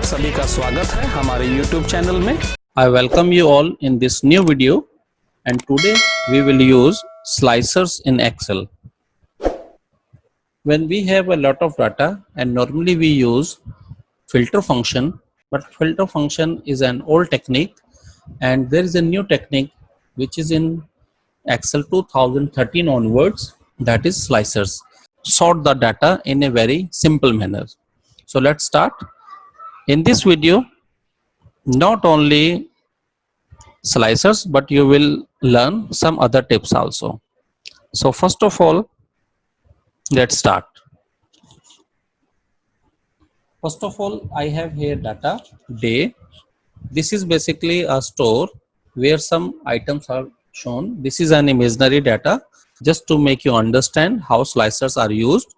सभी का स्वागत है हमारे YouTube चैनल में। I welcome you all in this new video, and today we will use slicers in Excel. When we have a lot of data, and normally we use filter function, but filter function is an old technique, and there is a new technique which is in Excel 2013 onwards, that is slicers. Sort the data in a very simple manner. So let's start. In this video, not only slicers, but you will learn some other tips also. So first of all, let's start. First of all, I have here data day. This is basically a store where some items are shown. This is an imaginary data just to make you understand how slicers are used.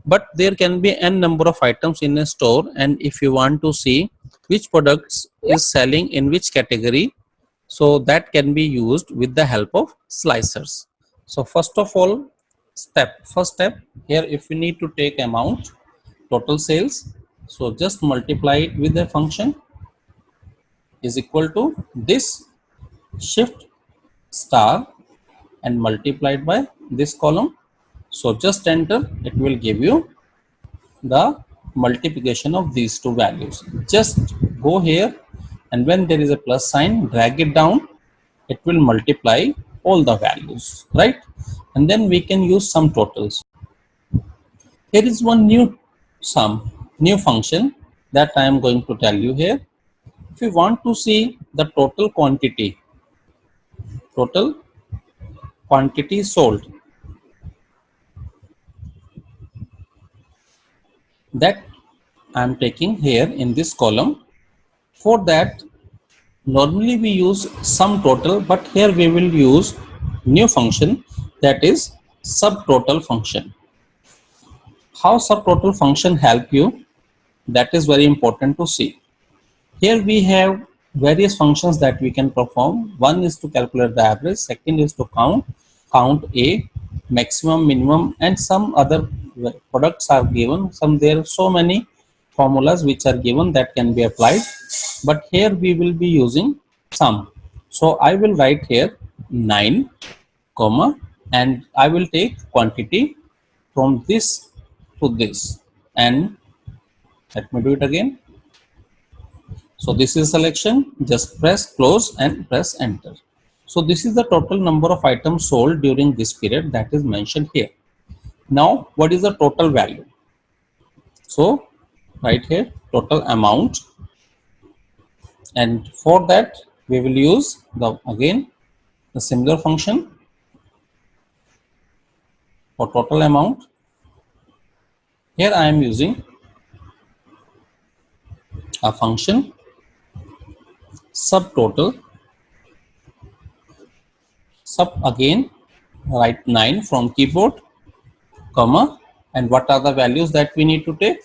But there can be n number of items in a store, and if you want to see which products is selling in which category, so that can be used with the help of slicers. So first of all, first step here, if we need to take amount, total sales, so just multiply it with the function is equal to this shift star and multiplied by this column. So just enter, it will give you the multiplication of these two values. Just go here, and when there is a plus sign, drag it down, it will multiply all the values, right? And then we can use sum totals. Here is one new function that I am going to tell you here. If you want to see the total quantity sold, that I am taking here in this column. For that, normally we use sum total, but here we will use new function, that is subtotal function. How subtotal function help you, that is very important to see. Here we have various functions that we can perform. One is to calculate the average, second is to count a maximum, minimum, and some other products are given. There are so many formulas which are given that can be applied, but here we will be using sum. So I will write here 9 comma, and I will take quantity from this to this, and let me do it again. So this is selection, just press close and press enter. So this is the total number of items sold during this period that is mentioned here. Now what is the total value? So right here, total amount, and for that we will use the similar function for total amount. Here I am using a function subtotal. Again write 9 from keyboard, comma, and what are the values that we need to take?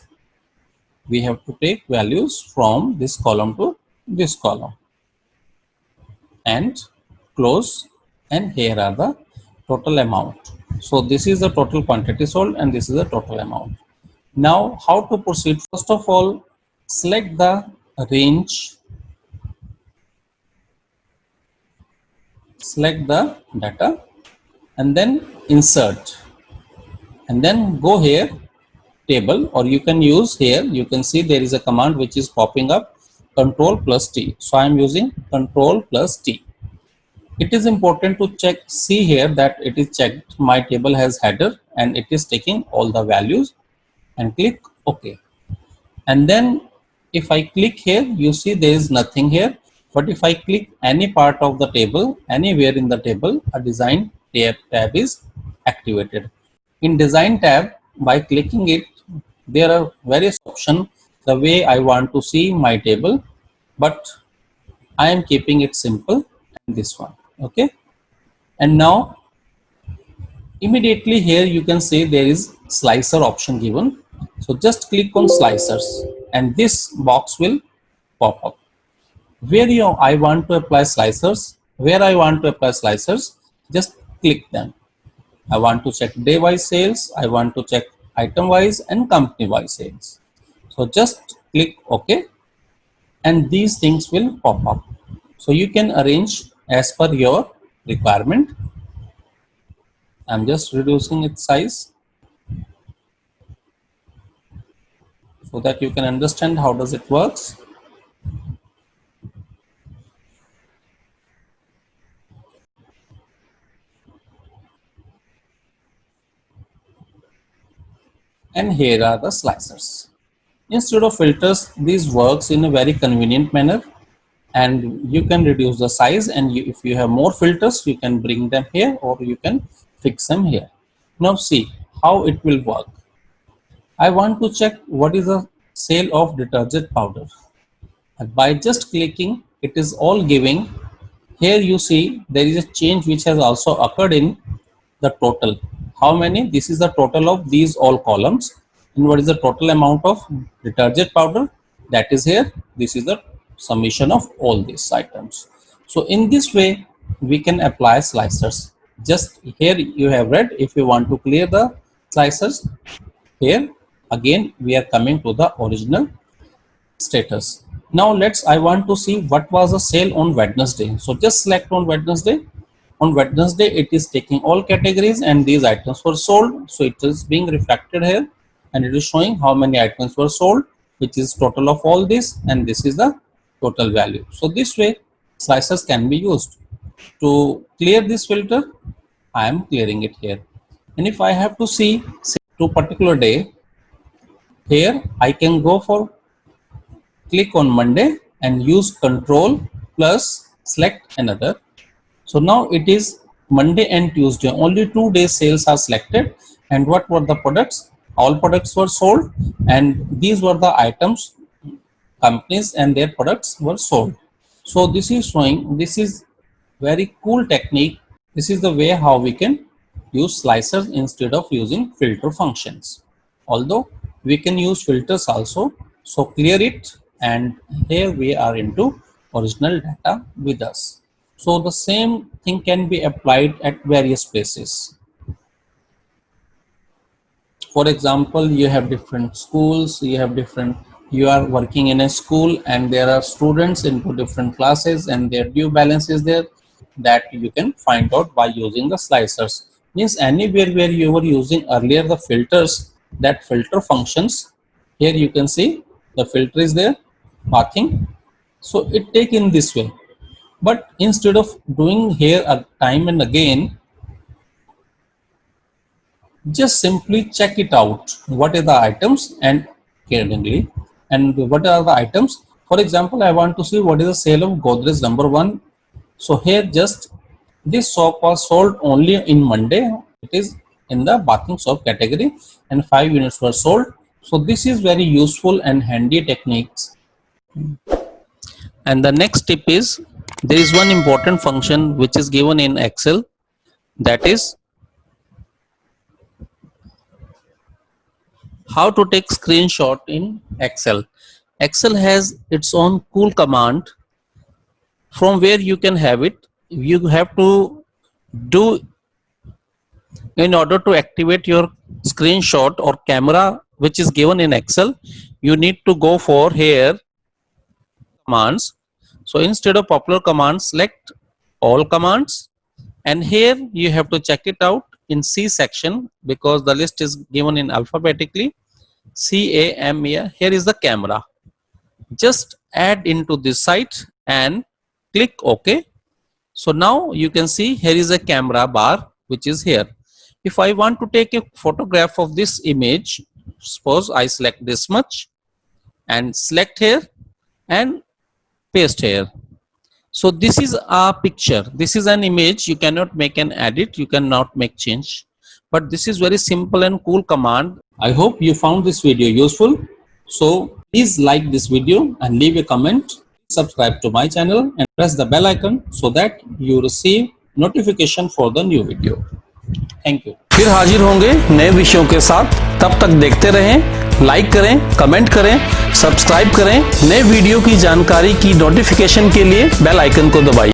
We have to take values from this column to this column, and close, and here are the total amount. So this is the total quantity sold, and this is the total amount. Now how to proceed? First of all, select the range, select the data, and then insert, and then go here table, or you can use here, you can see there is a command which is popping up, control plus T. So I am using control plus T. It is important to see here that it is checked my table has header and it is taking all the values, and click OK. And then if I click here, you see there is nothing here, but if I click any part of the table, anywhere in the table, a design tab is activated. In design tab, by clicking it, there are various options the way I want to see my table, but I am keeping it simple, this one. Okay, and now immediately here you can see there is slicer option given. So just click on slicers, and this box will pop up. Where I want to apply slicers, just click them. I want to check day wise sales, I want to check item wise and company wise sales. So just click OK, and these things will pop up. So you can arrange as per your requirement. I'm just reducing its size so that you can understand how does it works. And here are the slicers. Instead of filters, these works in a very convenient manner, and you can reduce the size, and if you have more filters, you can bring them here or you can fix them here. Now see how it will work. I want to check what is the sale of detergent powder. And by just clicking, it is all giving. Here you see there is a change which has also occurred in the total. How many? This is the total of these all columns. And what is the total amount of detergent powder? That is here. This is the summation of all these items. So in this way, we can apply slicers. Just here you have read, if you want to clear the slicers, here again we are coming to the original status. Now I want to see what was the sale on Wednesday. So just select on Wednesday. On Wednesday, it is taking all categories and these items were sold. So it is being reflected here and it is showing how many items were sold, which is total of all this, and this is the total value. So this way slicers can be used. To clear this filter, I am clearing it here. And if I have to see to particular day, here I can go for click on Monday and use Control plus select another. So now it is Monday and Tuesday, only 2 days sales are selected. And what were the products? All products were sold, and these were the items, companies and their products were sold. So this is showing, this is very cool technique. This is the way how we can use slicers instead of using filter functions. Although we can use filters also. So clear it, and here we are into original data with us. So the same thing can be applied at various places. For example, you have different schools, you are working in a school and there are students into different classes and their due balance is there, that you can find out by using the slicers. Means anywhere where you were using earlier the filters, that filter functions, here you can see the filter is there, pathing. So it take in this way. But instead of doing here a time and again, just simply check it out. What are the items and accordingly, and what are the items? For example, I want to see what is the sale of Godrej number 1. So here just this soap was sold only in Monday. It is in the bathing soap category and 5 units were sold. So this is very useful and handy techniques. And the next tip is, there is one important function which is given in Excel, that is how to take screenshot in Excel. Excel has its own cool command from where you can have it. You have to do, in order to activate your screenshot or camera which is given in Excel, you need to go for here commands. So instead of popular commands, select all commands, and here you have to check it out in C section because the list is given in alphabetically. CAMEA, here is the camera. Just add into this site and click OK. So now you can see here is a camera bar which is here. If I want to take a photograph of this image, suppose I select this much and select here and paste here. So this is a picture, this is an image. You cannot make an edit, you cannot make change, but this is very simple and cool command. I hope you found this video useful. So please like this video and leave a comment, subscribe to my channel and press the bell icon so that you receive notification for the new video. Thank you. फिर हाजिर होंगे नए विषयों के साथ, तब तक देखते रहें, लाइक करें, कमेंट करें, सब्सक्राइब करें। नए वीडियो की जानकारी की नोटिफिकेशन के लिए बेल आइकन को दबाइए।